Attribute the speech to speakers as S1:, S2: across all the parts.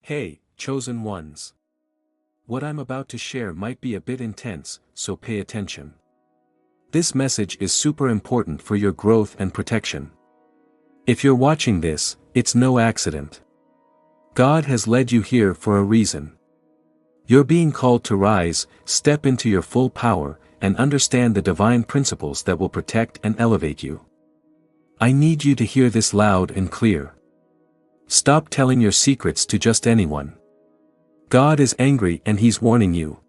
S1: Hey, chosen ones. What I'm about to share might be a bit intense, so pay attention. This message is super important for your growth and protection. If you're watching this, it's no accident. God has led you here for a reason. You're being called to rise, step into your full power, and understand the divine principles that will protect and elevate you. I need you to hear this loud and clear. Stop telling your secrets to just anyone. God is angry and He's warning you.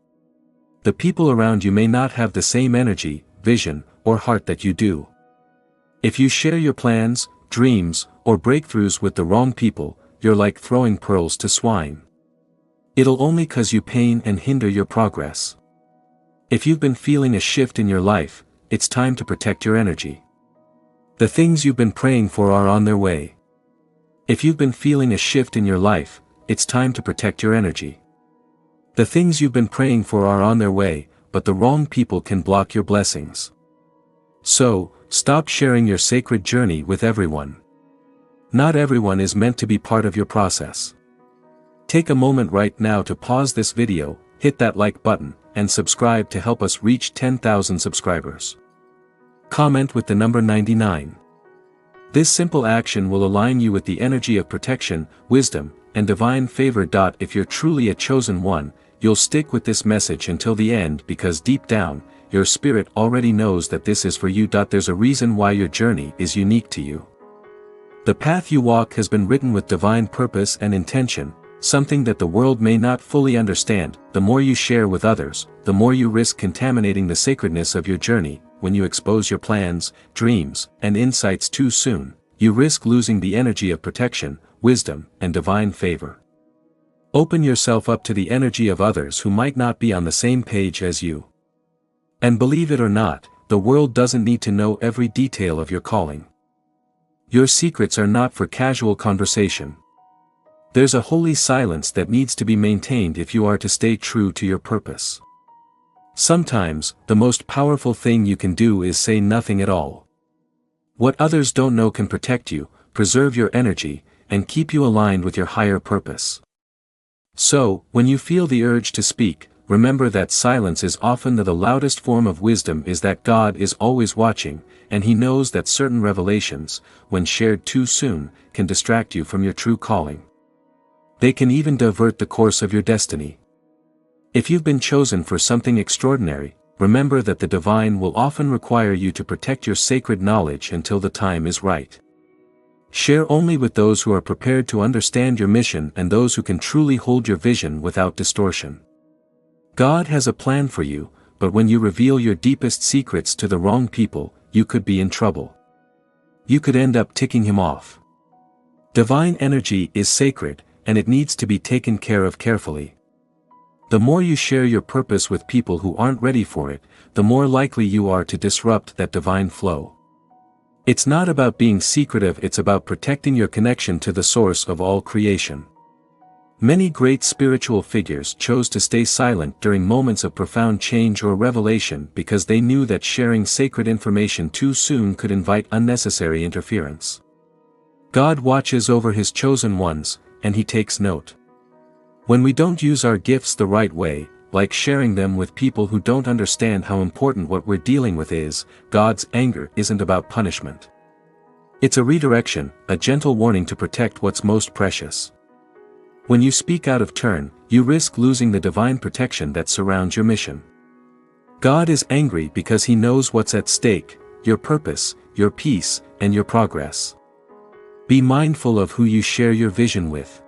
S1: The people around you may not have the same energy, vision, or heart that you do. If you share your plans, dreams, or breakthroughs with the wrong people, you're like throwing pearls to swine. It'll only cause you pain and hinder your progress. If you've been feeling a shift in your life, it's time to protect your energy. The things you've been praying for are on their way. If you've been feeling a shift in your life, it's time to protect your energy. The things you've been praying for are on their way, but the wrong people can block your blessings. So, stop sharing your sacred journey with everyone. Not everyone is meant to be part of your process. Take a moment right now to pause this video, hit that like button, and subscribe to help us reach 10,000 subscribers. Comment with the number 99. This simple action will align you with the energy of protection, wisdom, and divine favor. If you're truly a chosen one, you'll stick with this message until the end because deep down, your spirit already knows that this is for you. There's a reason why your journey is unique to you. The path you walk has been written with divine purpose and intention, something that the world may not fully understand. The more you share with others, the more you risk contaminating the sacredness of your journey. When you expose your plans, dreams, and insights too soon, you risk losing the energy of protection, wisdom, and divine favor. Open yourself up to the energy of others who might not be on the same page as you. And believe it or not, the world doesn't need to know every detail of your calling. Your secrets are not for casual conversation. There's a holy silence that needs to be maintained if you are to stay true to your purpose. Sometimes, the most powerful thing you can do is say nothing at all. What others don't know can protect you, preserve your energy, and keep you aligned with your higher purpose. So, when you feel the urge to speak, remember that silence is often the loudest form of wisdom. Is that God is always watching, and He knows that certain revelations, when shared too soon, can distract you from your true calling. They can even divert the course of your destiny. If you've been chosen for something extraordinary, remember that the divine will often require you to protect your sacred knowledge until the time is right. Share only with those who are prepared to understand your mission and those who can truly hold your vision without distortion. God has a plan for you, but when you reveal your deepest secrets to the wrong people, you could be in trouble. You could end up ticking Him off. Divine energy is sacred, and it needs to be taken care of carefully. The more you share your purpose with people who aren't ready for it, the more likely you are to disrupt that divine flow. It's not about being secretive, it's about protecting your connection to the source of all creation. Many great spiritual figures chose to stay silent during moments of profound change or revelation because they knew that sharing sacred information too soon could invite unnecessary interference. God watches over His chosen ones, and He takes note. When we don't use our gifts the right way, like sharing them with people who don't understand how important what we're dealing with is, God's anger isn't about punishment. It's a redirection, a gentle warning to protect what's most precious. When you speak out of turn, you risk losing the divine protection that surrounds your mission. God is angry because He knows what's at stake: your purpose, your peace, and your progress. Be mindful of who you share your vision with.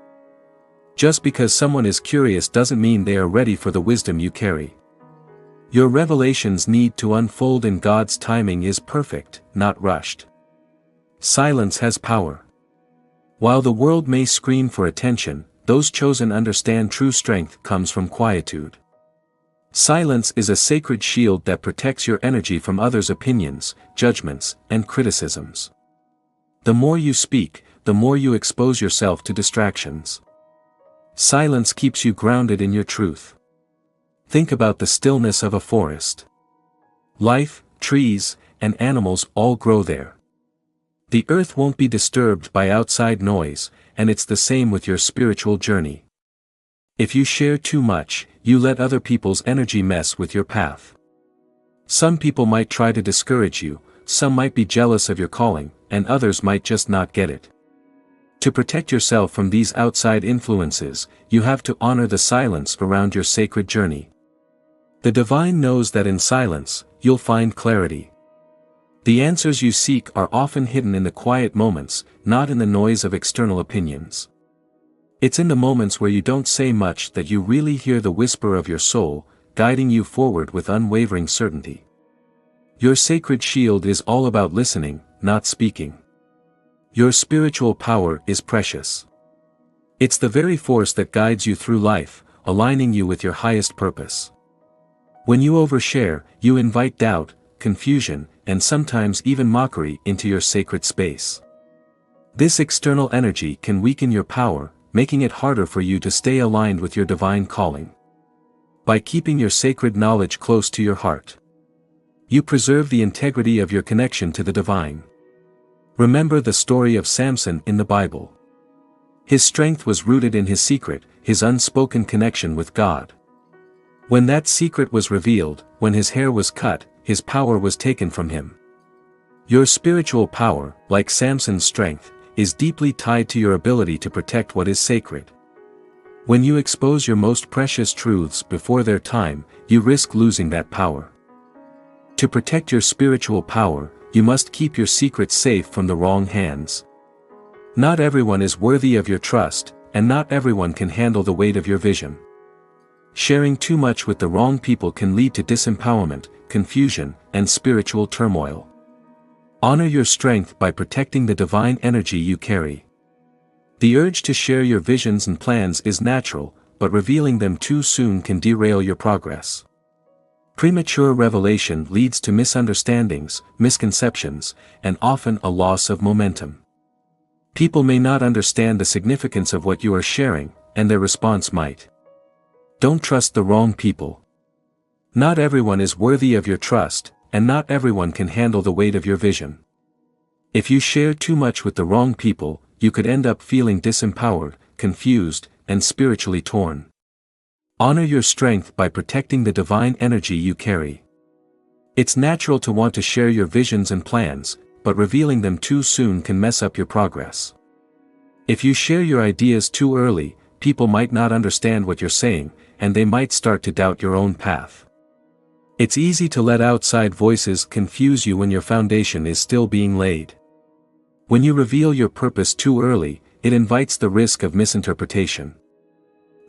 S1: Just because someone is curious doesn't mean they are ready for the wisdom you carry. Your revelations need to unfold in God's timing is perfect, not rushed. Silence has power. While the world may scream for attention, those chosen understand true strength comes from quietude. Silence is a sacred shield that protects your energy from others' opinions, judgments, and criticisms. The more you speak, the more you expose yourself to distractions. Silence keeps you grounded in your truth. Think about the stillness of a forest. Life, trees, and animals all grow there. The earth won't be disturbed by outside noise, and it's the same with your spiritual journey. If you share too much, you let other people's energy mess with your path. Some people might try to discourage you, some might be jealous of your calling, and others might just not get it. To protect yourself from these outside influences, you have to honor the silence around your sacred journey. The divine knows that in silence, you'll find clarity. The answers you seek are often hidden in the quiet moments, not in the noise of external opinions. It's in the moments where you don't say much that you really hear the whisper of your soul, guiding you forward with unwavering certainty. Your sacred shield is all about listening, not speaking. Your spiritual power is precious. It's the very force that guides you through life, aligning you with your highest purpose. When you overshare, you invite doubt, confusion, and sometimes even mockery into your sacred space. This external energy can weaken your power, making it harder for you to stay aligned with your divine calling. By keeping your sacred knowledge close to your heart, you preserve the integrity of your connection to the divine. Remember the story of Samson in the Bible. His strength was rooted in his secret, his unspoken connection with God. When that secret was revealed, when his hair was cut, his power was taken from him. Your spiritual power, like Samson's strength, is deeply tied to your ability to protect what is sacred. When you expose your most precious truths before their time, you risk losing that power. To protect your spiritual power, you must keep your secrets safe from the wrong hands. Not everyone is worthy of your trust, and not everyone can handle the weight of your vision. Sharing too much with the wrong people can lead to disempowerment, confusion, and spiritual turmoil. Honor your strength by protecting the divine energy you carry. The urge to share your visions and plans is natural, but revealing them too soon can derail your progress. Premature revelation leads to misunderstandings, misconceptions, and often a loss of momentum. People may not understand the significance of what you are sharing, and their response might. Don't trust the wrong people. Not everyone is worthy of your trust, and not everyone can handle the weight of your vision. If you share too much with the wrong people, you could end up feeling disempowered, confused, and spiritually torn. Honor your strength by protecting the divine energy you carry. It's natural to want to share your visions and plans, but revealing them too soon can mess up your progress. If you share your ideas too early, people might not understand what you're saying, and they might start to doubt your own path. It's easy to let outside voices confuse you when your foundation is still being laid. When you reveal your purpose too early, it invites the risk of misinterpretation.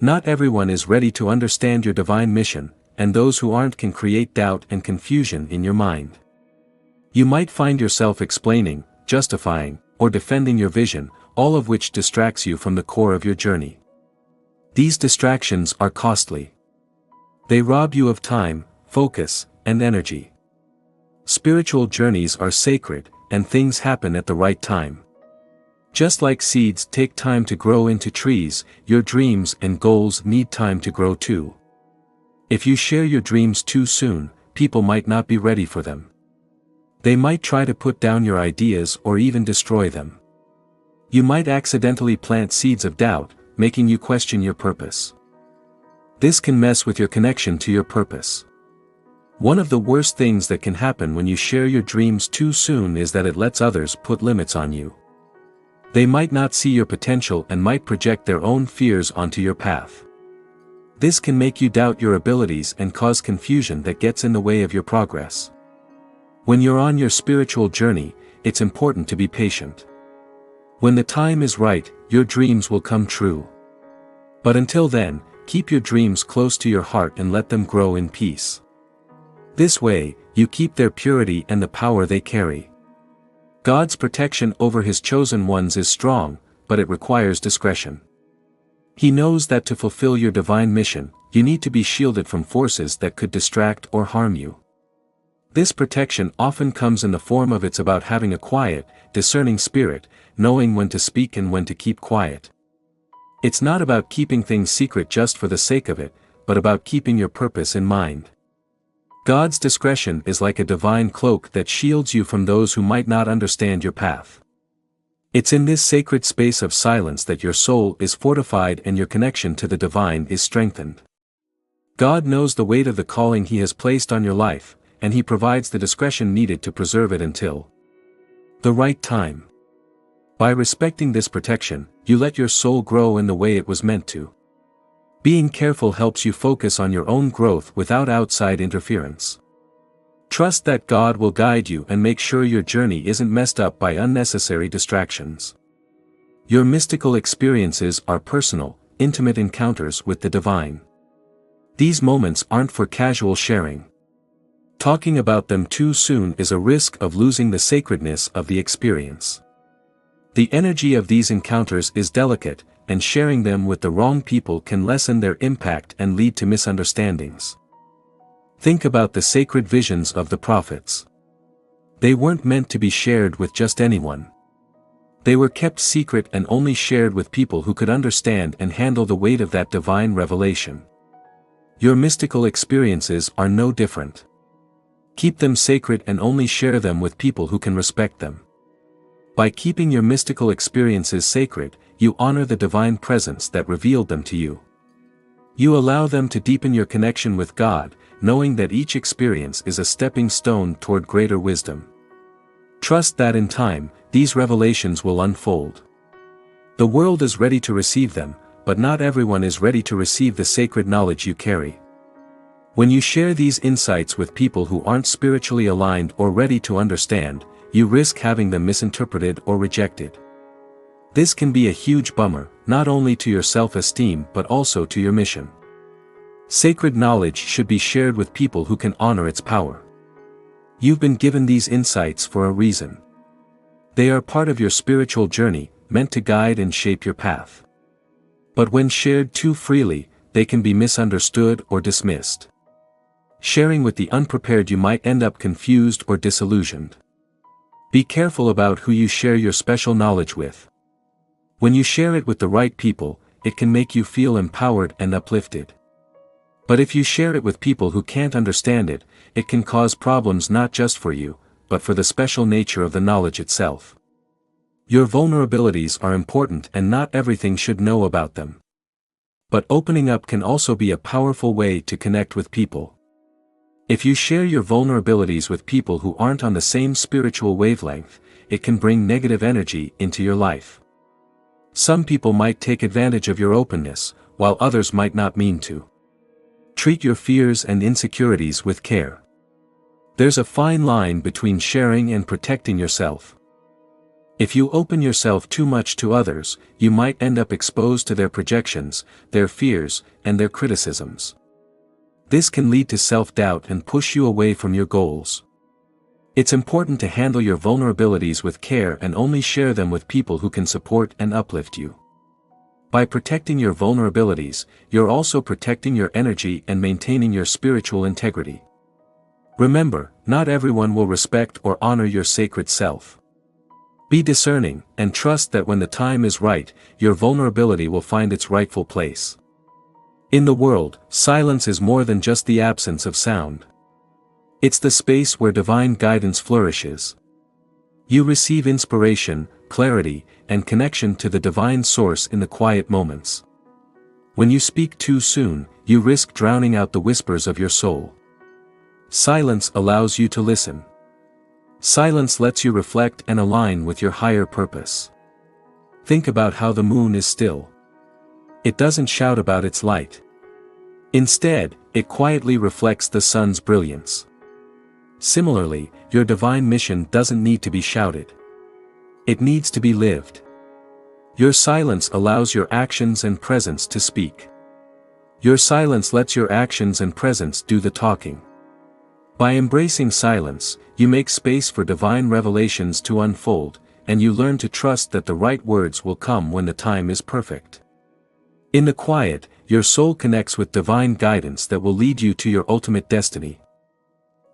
S1: Not everyone is ready to understand your divine mission, and those who aren't can create doubt and confusion in your mind. You might find yourself explaining, justifying, or defending your vision, all of which distracts you from the core of your journey. These distractions are costly. They rob you of time, focus, and energy. Spiritual journeys are sacred, and things happen at the right time. Just like seeds take time to grow into trees, your dreams and goals need time to grow too. If you share your dreams too soon, people might not be ready for them. They might try to put down your ideas or even destroy them. You might accidentally plant seeds of doubt, making you question your purpose. This can mess with your connection to your purpose. One of the worst things that can happen when you share your dreams too soon is that it lets others put limits on you. They might not see your potential and might project their own fears onto your path. This can make you doubt your abilities and cause confusion that gets in the way of your progress. When you're on your spiritual journey, it's important to be patient. When the time is right, your dreams will come true. But until then, keep your dreams close to your heart and let them grow in peace. This way, you keep their purity and the power they carry. God's protection over His chosen ones is strong, but it requires discretion. He knows that to fulfill your divine mission, you need to be shielded from forces that could distract or harm you. This protection often comes in the form of it's about having a quiet, discerning spirit, knowing when to speak and when to keep quiet. It's not about keeping things secret just for the sake of it, but about keeping your purpose in mind. God's discretion is like a divine cloak that shields you from those who might not understand your path. It's in this sacred space of silence that your soul is fortified and your connection to the divine is strengthened. God knows the weight of the calling He has placed on your life, and He provides the discretion needed to preserve it until the right time. By respecting this protection, you let your soul grow in the way it was meant to. Being careful helps you focus on your own growth without outside interference. Trust that God will guide you and make sure your journey isn't messed up by unnecessary distractions. Your mystical experiences are personal, intimate encounters with the divine. These moments aren't for casual sharing. Talking about them too soon is a risk of losing the sacredness of the experience. The energy of these encounters is delicate, and sharing them with the wrong people can lessen their impact and lead to misunderstandings. Think about the sacred visions of the prophets. They weren't meant to be shared with just anyone. They were kept secret and only shared with people who could understand and handle the weight of that divine revelation. Your mystical experiences are no different. Keep them sacred and only share them with people who can respect them. By keeping your mystical experiences sacred, you honor the divine presence that revealed them to you. You allow them to deepen your connection with God, knowing that each experience is a stepping stone toward greater wisdom. Trust that in time, these revelations will unfold. The world is ready to receive them, but not everyone is ready to receive the sacred knowledge you carry. When you share these insights with people who aren't spiritually aligned or ready to understand, you risk having them misinterpreted or rejected. This can be a huge bummer, not only to your self-esteem but also to your mission. Sacred knowledge should be shared with people who can honor its power. You've been given these insights for a reason. They are part of your spiritual journey, meant to guide and shape your path. But when shared too freely, they can be misunderstood or dismissed. Sharing with the unprepared, you might end up confused or disillusioned. Be careful about who you share your special knowledge with. When you share it with the right people, it can make you feel empowered and uplifted. But if you share it with people who can't understand it, it can cause problems not just for you, but for the special nature of the knowledge itself. Your vulnerabilities are important and not everything should know about them. But opening up can also be a powerful way to connect with people. If you share your vulnerabilities with people who aren't on the same spiritual wavelength, it can bring negative energy into your life. Some people might take advantage of your openness, while others might not mean to. Treat your fears and insecurities with care. There's a fine line between sharing and protecting yourself. If you open yourself too much to others, you might end up exposed to their projections, their fears, and their criticisms. This can lead to self-doubt and push you away from your goals. It's important to handle your vulnerabilities with care and only share them with people who can support and uplift you. By protecting your vulnerabilities, you're also protecting your energy and maintaining your spiritual integrity. Remember, not everyone will respect or honor your sacred self. Be discerning, and trust that when the time is right, your vulnerability will find its rightful place. In the world, silence is more than just the absence of sound. It's the space where divine guidance flourishes. You receive inspiration, clarity, and connection to the divine source in the quiet moments. When you speak too soon, you risk drowning out the whispers of your soul. Silence allows you to listen. Silence lets you reflect and align with your higher purpose. Think about how the moon is still. It doesn't shout about its light. Instead, it quietly reflects the sun's brilliance. Similarly, your divine mission doesn't need to be shouted. It needs to be lived. Your silence allows your actions and presence to speak. Your silence lets your actions and presence do the talking. By embracing silence, you make space for divine revelations to unfold, and you learn to trust that the right words will come when the time is perfect. In the quiet, your soul connects with divine guidance that will lead you to your ultimate destiny.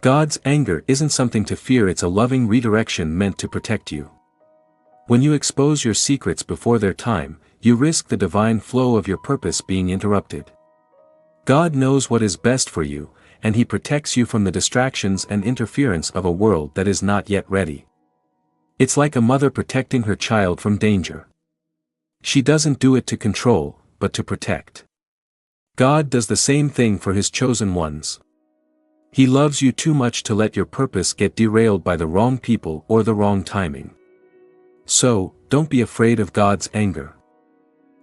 S1: God's anger isn't something to fear, it's a loving redirection meant to protect you. When you expose your secrets before their time, you risk the divine flow of your purpose being interrupted. God knows what is best for you, and He protects you from the distractions and interference of a world that is not yet ready. It's like a mother protecting her child from danger. She doesn't do it to control, but to protect. God does the same thing for His chosen ones. He loves you too much to let your purpose get derailed by the wrong people or the wrong timing. So, don't be afraid of God's anger.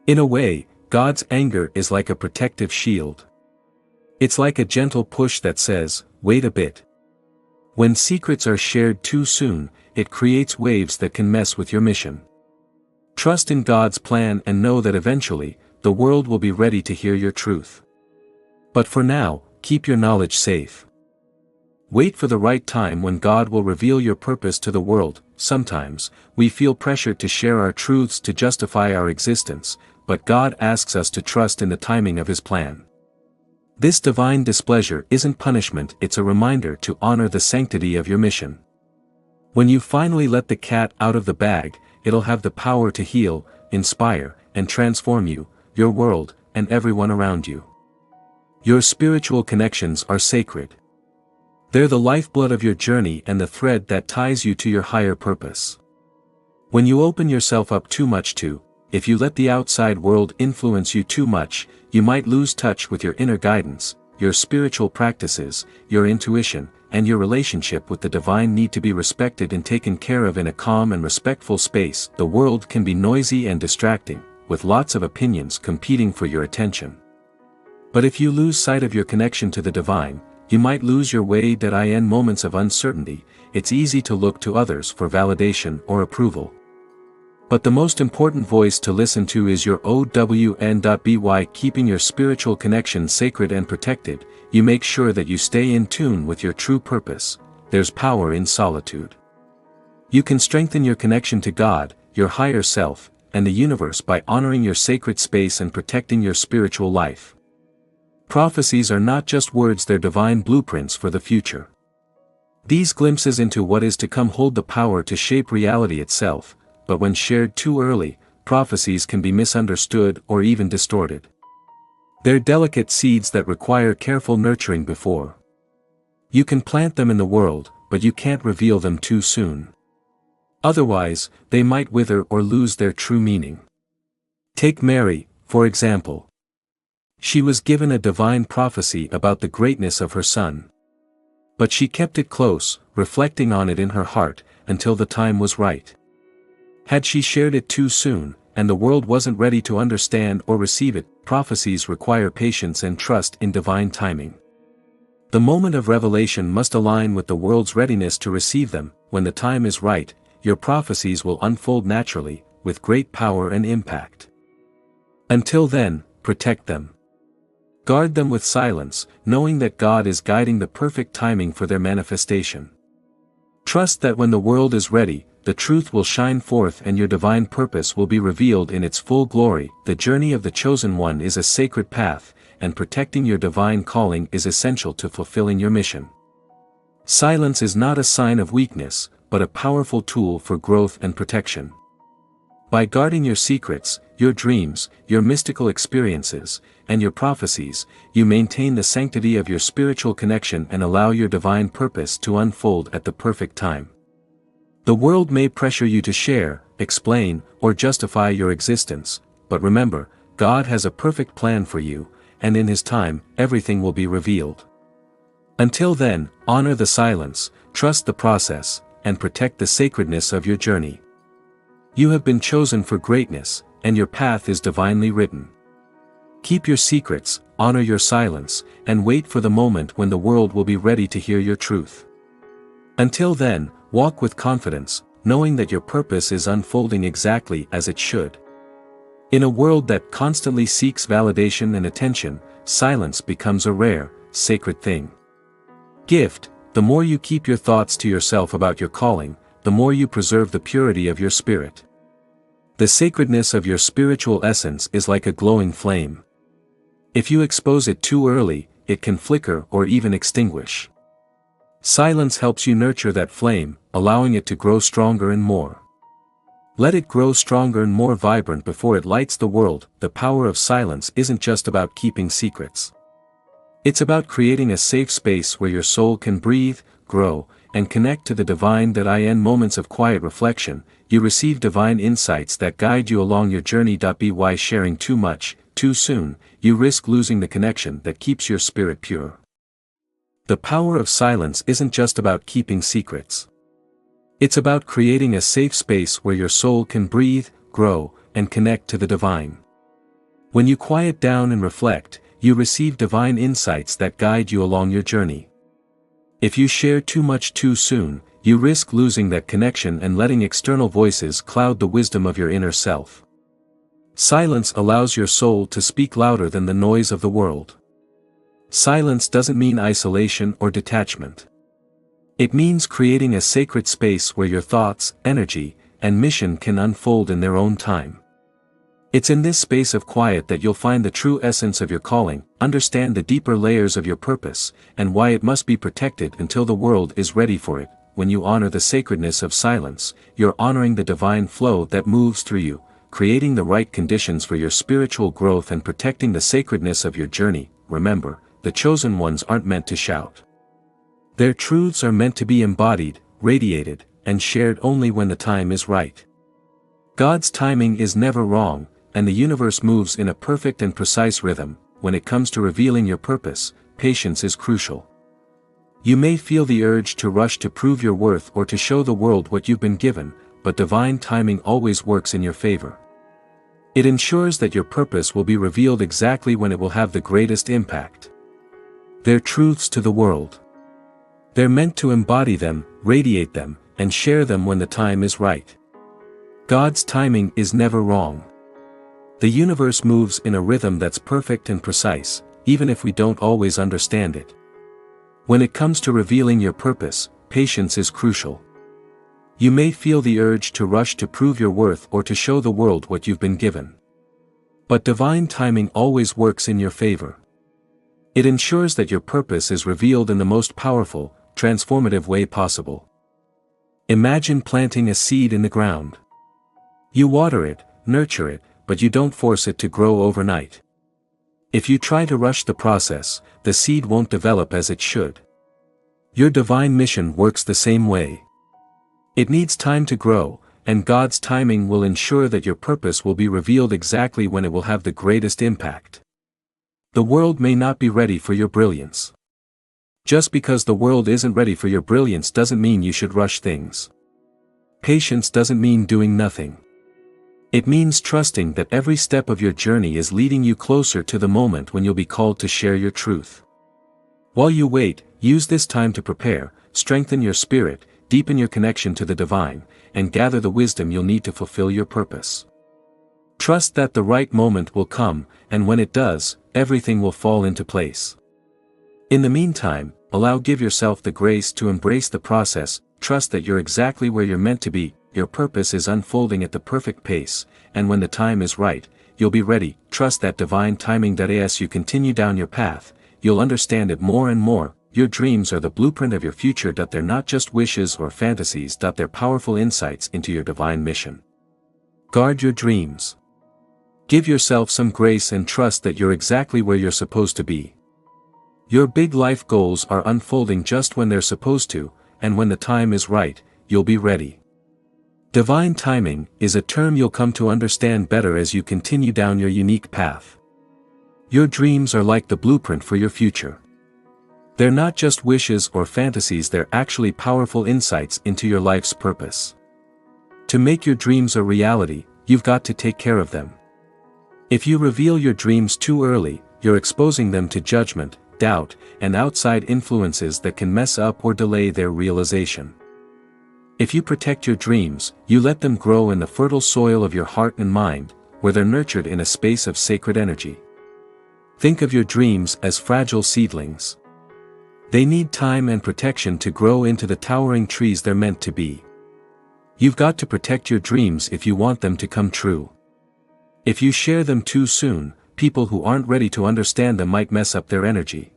S1: In a way, God's anger is like a protective shield. It's like a gentle push that says, wait a bit. When secrets are shared too soon, it creates waves that can mess with your mission. Trust in God's plan and know that eventually, the world will be ready to hear your truth. But for now, keep your knowledge safe. Wait for the right time when God will reveal your purpose to the world. Sometimes, we feel pressured to share our truths to justify our existence, but God asks us to trust in the timing of His plan. This divine displeasure isn't punishment, it's a reminder to honor the sanctity of your mission. When you finally let the cat out of the bag, it'll have the power to heal, inspire, and transform you, your world, and everyone around you. Your spiritual connections are sacred. They're the lifeblood of your journey and the thread that ties you to your higher purpose. When you open yourself up too much to, if you let the outside world influence you too much, you might lose touch with your inner guidance, your spiritual practices, your intuition, and your relationship with the divine need to be respected and taken care of in a calm and respectful space. The world can be noisy and distracting, with lots of opinions competing for your attention. But if you lose sight of your connection to the divine, you might lose your way. In moments of uncertainty, it's easy to look to others for validation or approval. But the most important voice to listen to is your own. By keeping your spiritual connection sacred and protected, you make sure that you stay in tune with your true purpose. There's power in solitude. You can strengthen your connection to God, your higher self, and the universe by honoring your sacred space and protecting your spiritual life. Prophecies are not just words, they're divine blueprints for the future. These glimpses into what is to come hold the power to shape reality itself, but when shared too early, prophecies can be misunderstood or even distorted. They're delicate seeds that require careful nurturing before. You can plant them in the world, but you can't reveal them too soon. Otherwise, they might wither or lose their true meaning. Take Mary, for example. She was given a divine prophecy about the greatness of her son. But she kept it close, reflecting on it in her heart, until the time was right. Had she shared it too soon, and the world wasn't ready to understand or receive it, prophecies require patience and trust in divine timing. The moment of revelation must align with the world's readiness to receive them. When the time is right, your prophecies will unfold naturally, with great power and impact. Until then, protect them. Guard them with silence, knowing that God is guiding the perfect timing for their manifestation. Trust that when the world is ready, the truth will shine forth and your divine purpose will be revealed in its full glory. The journey of the chosen one is a sacred path, and protecting your divine calling is essential to fulfilling your mission. Silence is not a sign of weakness, but a powerful tool for growth and protection. By guarding your secrets, your dreams, your mystical experiences, and your prophecies, you maintain the sanctity of your spiritual connection and allow your divine purpose to unfold at the perfect time. The world may pressure you to share, explain, or justify your existence, but remember, God has a perfect plan for you, and in His time, everything will be revealed. Until then, honor the silence, trust the process, and protect the sacredness of your journey. You have been chosen for greatness, and your path is divinely written. Keep your secrets, honor your silence, and wait for the moment when the world will be ready to hear your truth. Until then, walk with confidence, knowing that your purpose is unfolding exactly as it should. In a world that constantly seeks validation and attention, silence becomes a rare, sacred thing. Gift: the more you keep your thoughts to yourself about your calling, the more you preserve the purity of your spirit. The sacredness of your spiritual essence is like a glowing flame. If you expose it too early, it can flicker or even extinguish. Silence helps you nurture that flame, allowing it to grow stronger and more. Let it grow stronger and more vibrant before it lights the world. The power of silence isn't just about keeping secrets. It's about creating a safe space where your soul can breathe, grow, and connect to the divine that I am. Moments of quiet reflection, you receive divine insights that guide you along your journey. By sharing too much, too soon, you risk losing the connection that keeps your spirit pure. The power of silence isn't just about keeping secrets. It's about creating a safe space where your soul can breathe, grow, and connect to the divine. When you quiet down and reflect, you receive divine insights that guide you along your journey. If you share too much too soon, you risk losing that connection and letting external voices cloud the wisdom of your inner self. Silence allows your soul to speak louder than the noise of the world. Silence doesn't mean isolation or detachment. It means creating a sacred space where your thoughts, energy, and mission can unfold in their own time. It's in this space of quiet that you'll find the true essence of your calling, understand the deeper layers of your purpose, and why it must be protected until the world is ready for it. When you honor the sacredness of silence, you're honoring the divine flow that moves through you, creating the right conditions for your spiritual growth and protecting the sacredness of your journey. Remember, the chosen ones aren't meant to shout. Their truths are meant to be embodied, radiated, and shared only when the time is right. God's timing is never wrong, and the universe moves in a perfect and precise rhythm. When it comes to revealing your purpose, patience is crucial. You may feel the urge to rush to prove your worth or to show the world what you've been given, but divine timing always works in your favor. It ensures that your purpose will be revealed exactly when it will have the greatest impact. They're truths to the world. They're meant to embody them, radiate them, and share them when the time is right. God's timing is never wrong. The universe moves in a rhythm that's perfect and precise, even if we don't always understand it. When it comes to revealing your purpose, patience is crucial. You may feel the urge to rush to prove your worth or to show the world what you've been given. But divine timing always works in your favor. It ensures that your purpose is revealed in the most powerful, transformative way possible. Imagine planting a seed in the ground. You water it, nurture it, but you don't force it to grow overnight. If you try to rush the process, the seed won't develop as it should. Your divine mission works the same way. It needs time to grow, and God's timing will ensure that your purpose will be revealed exactly when it will have the greatest impact. The world may not be ready for your brilliance. Just because the world isn't ready for your brilliance doesn't mean you should rush things. Patience doesn't mean doing nothing. It means trusting that every step of your journey is leading you closer to the moment when you'll be called to share your truth. While you wait, use this time to prepare, strengthen your spirit, deepen your connection to the divine, and gather the wisdom you'll need to fulfill your purpose. Trust that the right moment will come, and when it does, everything will fall into place. In the meantime, give yourself the grace to embrace the process, trust that you're exactly where you're meant to be, your purpose is unfolding at the perfect pace, and when the time is right, you'll be ready. Trust that divine timing. As you continue down your path, you'll understand it more and more. Your dreams are the blueprint of your future. They're not just wishes or fantasies. They're powerful insights into your divine mission. Guard your dreams. Give yourself some grace and trust that you're exactly where you're supposed to be. Your big life goals are unfolding just when they're supposed to, and when the time is right, you'll be ready. Divine timing is a term you'll come to understand better as you continue down your unique path. Your dreams are like the blueprint for your future. They're not just wishes or fantasies, they're actually powerful insights into your life's purpose. To make your dreams a reality, you've got to take care of them. If you reveal your dreams too early, you're exposing them to judgment, doubt, and outside influences that can mess up or delay their realization. If you protect your dreams, you let them grow in the fertile soil of your heart and mind, where they're nurtured in a space of sacred energy. Think of your dreams as fragile seedlings. They need time and protection to grow into the towering trees they're meant to be. You've got to protect your dreams if you want them to come true. If you share them too soon, people who aren't ready to understand them might mess up their energy.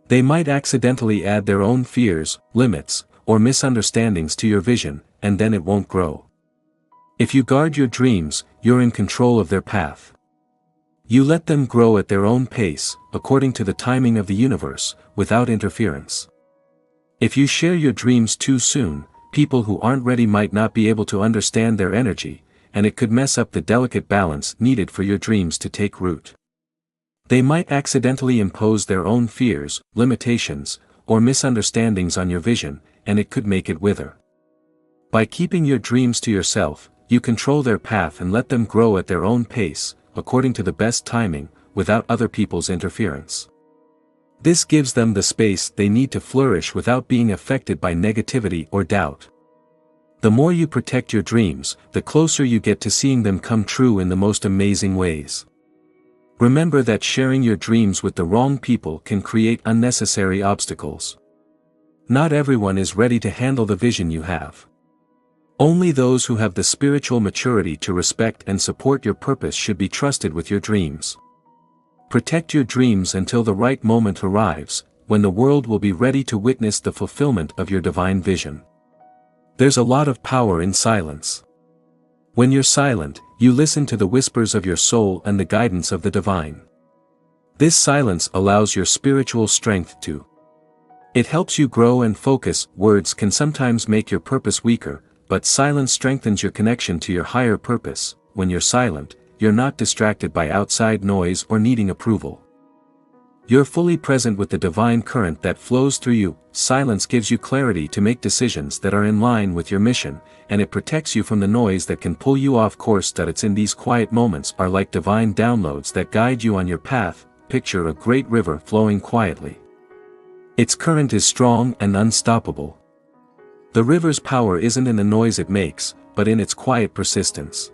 S1: They might accidentally add their own fears, limits, or misunderstandings to your vision, and then it won't grow. If you guard your dreams, you're in control of their path. You let them grow at their own pace, according to the timing of the universe, without interference. If you share your dreams too soon, people who aren't ready might not be able to understand their energy, and it could mess up the delicate balance needed for your dreams to take root. They might accidentally impose their own fears, limitations, or misunderstandings on your vision, and it could make it wither. By keeping your dreams to yourself, you control their path and let them grow at their own pace, according to the best timing, without other people's interference. This gives them the space they need to flourish without being affected by negativity or doubt. The more you protect your dreams, the closer you get to seeing them come true in the most amazing ways. Remember that sharing your dreams with the wrong people can create unnecessary obstacles. Not everyone is ready to handle the vision you have. Only those who have the spiritual maturity to respect and support your purpose should be trusted with your dreams. Protect your dreams until the right moment arrives, when the world will be ready to witness the fulfillment of your divine vision. There's a lot of power in silence. When you're silent, you listen to the whispers of your soul and the guidance of the divine. This silence allows your spiritual strength to. It helps you grow and focus. Words can sometimes make your purpose weaker, but silence strengthens your connection to your higher purpose. When you're silent, you're not distracted by outside noise or needing approval. You're fully present with the divine current that flows through you. Silence gives you clarity to make decisions that are in line with your mission, and it protects you from the noise that can pull you off course. It's in these quiet moments are like divine downloads that guide you on your path. Picture a great river flowing quietly. Its current is strong and unstoppable. The river's power isn't in the noise it makes, but in its quiet persistence.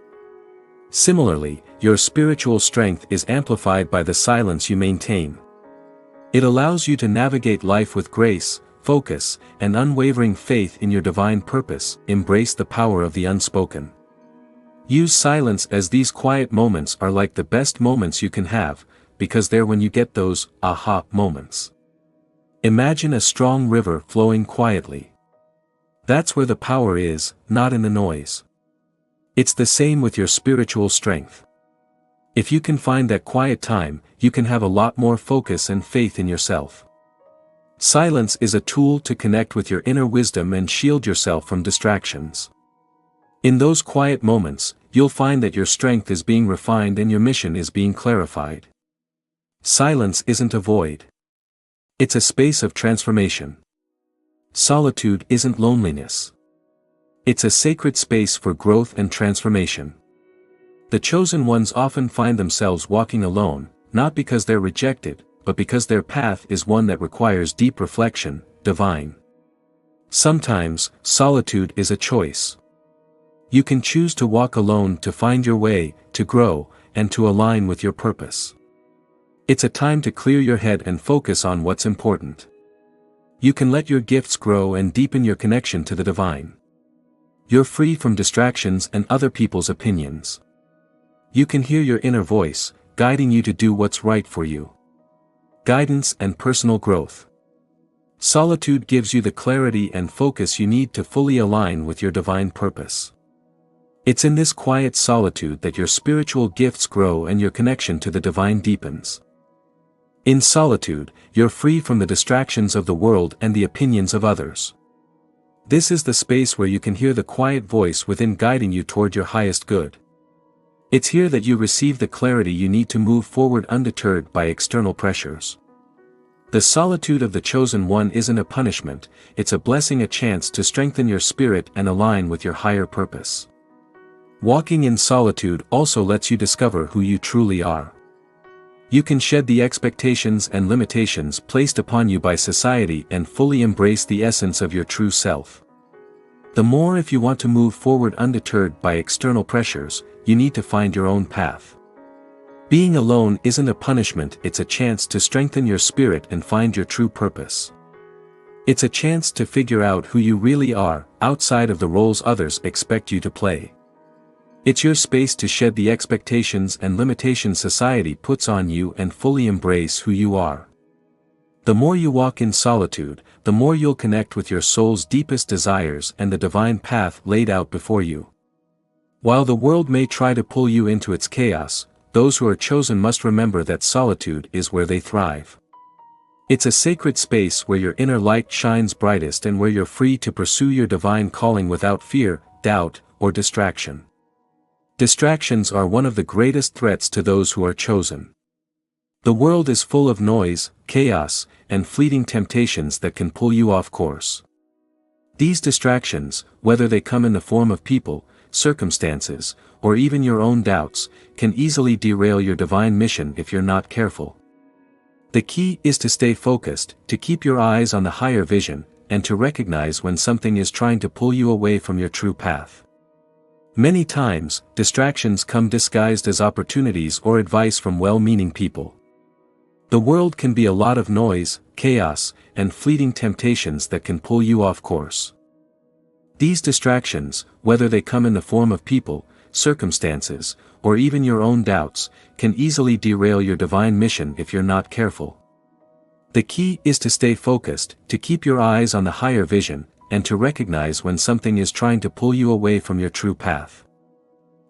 S1: Similarly, your spiritual strength is amplified by the silence you maintain. It allows you to navigate life with grace, focus, and unwavering faith in your divine purpose. Embrace the power of the unspoken. Use silence, as these quiet moments are like the best moments you can have, because they're when you get those aha moments. Imagine a strong river flowing quietly. That's where the power is, not in the noise. It's the same with your spiritual strength. If you can find that quiet time, you can have a lot more focus and faith in yourself. Silence is a tool to connect with your inner wisdom and shield yourself from distractions. In those quiet moments, you'll find that your strength is being refined and your mission is being clarified. Silence isn't a void. It's a space of transformation. Solitude isn't loneliness. It's a sacred space for growth and transformation. The chosen ones often find themselves walking alone, not because they're rejected, but because their path is one that requires deep reflection, divine. Sometimes, solitude is a choice. You can choose to walk alone to find your way, to grow, and to align with your purpose. It's a time to clear your head and focus on what's important. You can let your gifts grow and deepen your connection to the divine. You're free from distractions and other people's opinions. You can hear your inner voice, guiding you to do what's right for you. Guidance and personal growth. Solitude gives you the clarity and focus you need to fully align with your divine purpose. It's in this quiet solitude that your spiritual gifts grow and your connection to the divine deepens. In solitude, you're free from the distractions of the world and the opinions of others. This is the space where you can hear the quiet voice within guiding you toward your highest good. It's here that you receive the clarity you need to move forward undeterred by external pressures. The solitude of the chosen one isn't a punishment, it's a blessing, a chance to strengthen your spirit and align with your higher purpose. Walking in solitude also lets you discover who you truly are. You can shed the expectations and limitations placed upon you by society and fully embrace the essence of your true self. The more, if you want to move forward undeterred by external pressures, you need to find your own path. Being alone isn't a punishment, it's a chance to strengthen your spirit and find your true purpose. It's a chance to figure out who you really are, outside of the roles others expect you to play. It's your space to shed the expectations and limitations society puts on you and fully embrace who you are. The more you walk in solitude, the more you'll connect with your soul's deepest desires and the divine path laid out before you. While the world may try to pull you into its chaos, those who are chosen must remember that solitude is where they thrive. It's a sacred space where your inner light shines brightest and where you're free to pursue your divine calling without fear, doubt, or distraction. Distractions are one of the greatest threats to those who are chosen. The world is full of noise, chaos, and fleeting temptations that can pull you off course. These distractions, whether they come in the form of people, circumstances, or even your own doubts, can easily derail your divine mission if you're not careful. The key is to stay focused, to keep your eyes on the higher vision, and to recognize when something is trying to pull you away from your true path. Many times, distractions come disguised as opportunities or advice from well-meaning people. The world can be a lot of noise, chaos, and fleeting temptations that can pull you off course. These distractions, whether they come in the form of people, circumstances, or even your own doubts, can easily derail your divine mission if you're not careful. The key is to stay focused, to keep your eyes on the higher vision, and to recognize when something is trying to pull you away from your true path.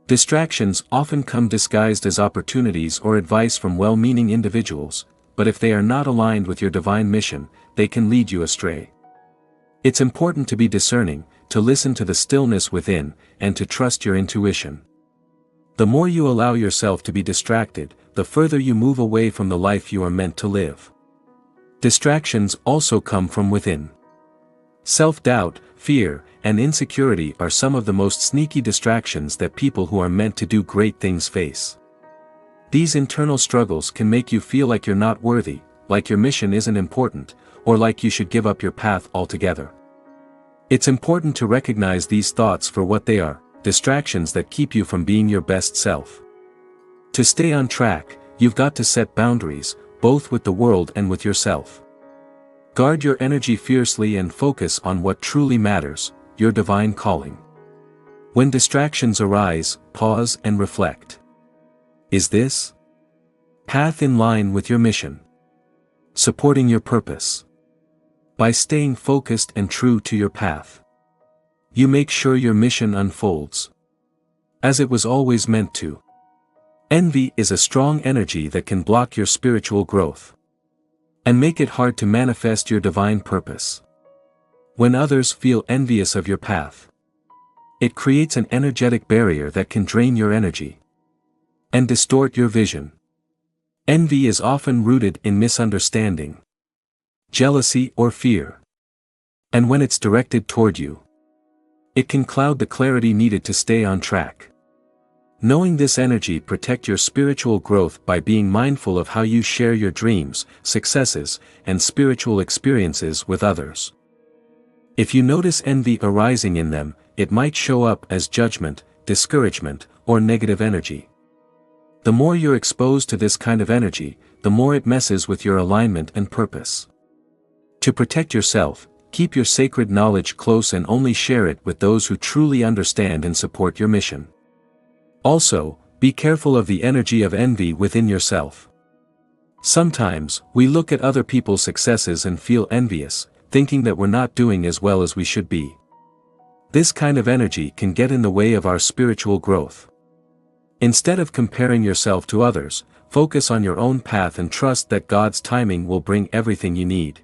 S1: Distractions often come disguised as opportunities or advice from well-meaning individuals, but if they are not aligned with your divine mission, they can lead you astray. It's important to be discerning, to listen to the stillness within, and to trust your intuition. The more you allow yourself to be distracted, the further you move away from the life you are meant to live. Distractions also come from within. Self-doubt, fear, and insecurity are some of the most sneaky distractions that people who are meant to do great things face. These internal struggles can make you feel like you're not worthy, like your mission isn't important, or like you should give up your path altogether. It's important to recognize these thoughts for what they are, distractions that keep you from being your best self. To stay on track, you've got to set boundaries, both with the world and with yourself. Guard your energy fiercely and focus on what truly matters, your divine calling. When distractions arise, pause and reflect. Is this path in line with your mission? Supporting your purpose? By staying focused and true to your path, you make sure your mission unfolds as it was always meant to. Envy is a strong energy that can block your spiritual growth and make it hard to manifest your divine purpose. When others feel envious of your path, it creates an energetic barrier that can drain your energy and distort your vision. Envy is often rooted in misunderstanding, jealousy, or fear. And when it's directed toward you, it can cloud the clarity needed to stay on track. Knowing this energy, protect your spiritual growth by being mindful of how you share your dreams, successes, and spiritual experiences with others. If you notice envy arising in them, it might show up as judgment, discouragement, or negative energy. The more you're exposed to this kind of energy, the more it messes with your alignment and purpose. To protect yourself, keep your sacred knowledge close and only share it with those who truly understand and support your mission. Also, be careful of the energy of envy within yourself. Sometimes, we look at other people's successes and feel envious, thinking that we're not doing as well as we should be. This kind of energy can get in the way of our spiritual growth. Instead of comparing yourself to others, focus on your own path and trust that God's timing will bring everything you need.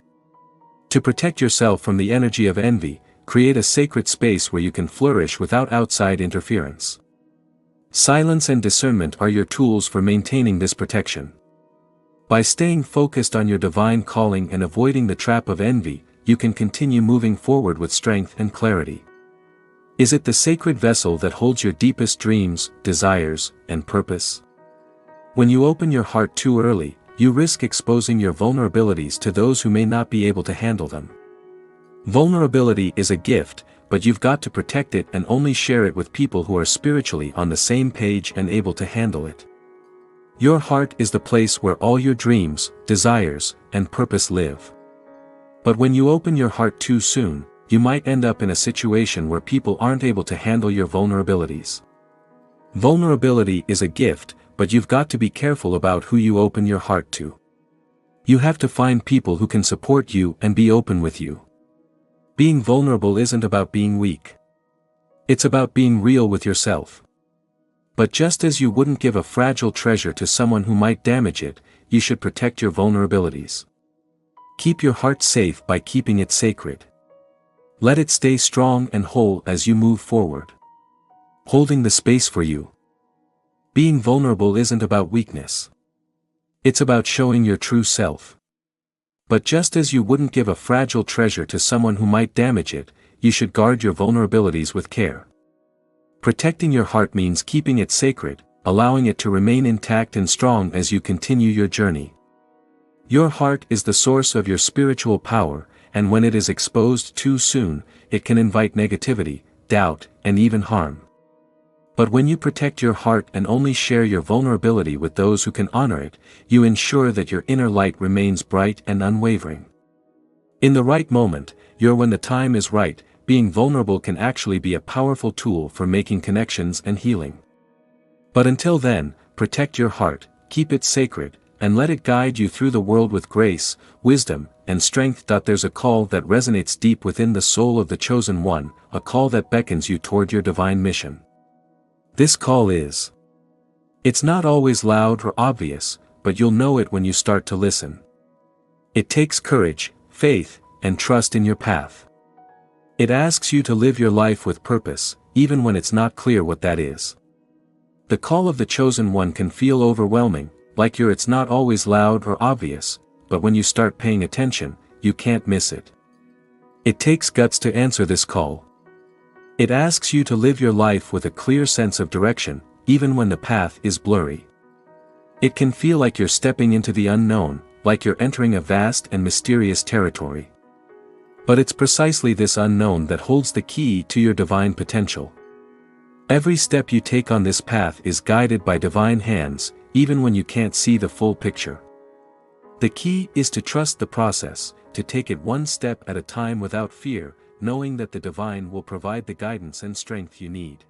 S1: To protect yourself from the energy of envy, create a sacred space where you can flourish without outside interference. Silence and discernment are your tools for maintaining this protection. By staying focused on your divine calling and avoiding the trap of envy, you can continue moving forward with strength and clarity. Is it the sacred vessel that holds your deepest dreams, desires, and purpose? When you open your heart too early, you risk exposing your vulnerabilities to those who may not be able to handle them. Vulnerability is a gift, but you've got to protect it and only share it with people who are spiritually on the same page and able to handle it. Your heart is the place where all your dreams, desires, and purpose live. But when you open your heart too soon, you might end up in a situation where people aren't able to handle your vulnerabilities. Vulnerability is a gift, but you've got to be careful about who you open your heart to. You have to find people who can support you and be open with you. Being vulnerable isn't about being weak. It's about being real with yourself. But just as you wouldn't give a fragile treasure to someone who might damage it, you should protect your vulnerabilities. Keep your heart safe by keeping it sacred. Let it stay strong and whole as you move forward. Holding the space for you. Being vulnerable isn't about weakness. It's about showing your true self. But just as you wouldn't give a fragile treasure to someone who might damage it, you should guard your vulnerabilities with care. Protecting your heart means keeping it sacred, allowing it to remain intact and strong as you continue your journey. Your heart is the source of your spiritual power, and when it is exposed too soon, it can invite negativity, doubt, and even harm. But when you protect your heart and only share your vulnerability with those who can honor it, you ensure that your inner light remains bright and unwavering. In the right moment, when the time is right, being vulnerable can actually be a powerful tool for making connections and healing. But until then, protect your heart, keep it sacred, and let it guide you through the world with grace, wisdom, and strength. There's a call that resonates deep within the soul of the chosen one, a call that beckons you toward your divine mission. This call is. It's not always loud or obvious, but you'll know it when you start to listen. It takes courage, faith, and trust in your path. It asks you to live your life with purpose, even when it's not clear what that is. The call of the chosen one can feel overwhelming, like it's not always loud or obvious, but when you start paying attention, you can't miss it. It takes guts to answer this call. It asks you to live your life with a clear sense of direction, even when the path is blurry. It can feel like you're stepping into the unknown, like you're entering a vast and mysterious territory. But it's precisely this unknown that holds the key to your divine potential. Every step you take on this path is guided by divine hands, even when you can't see the full picture. The key is to trust the process, to take it one step at a time without fear, knowing that the divine will provide the guidance and strength you need.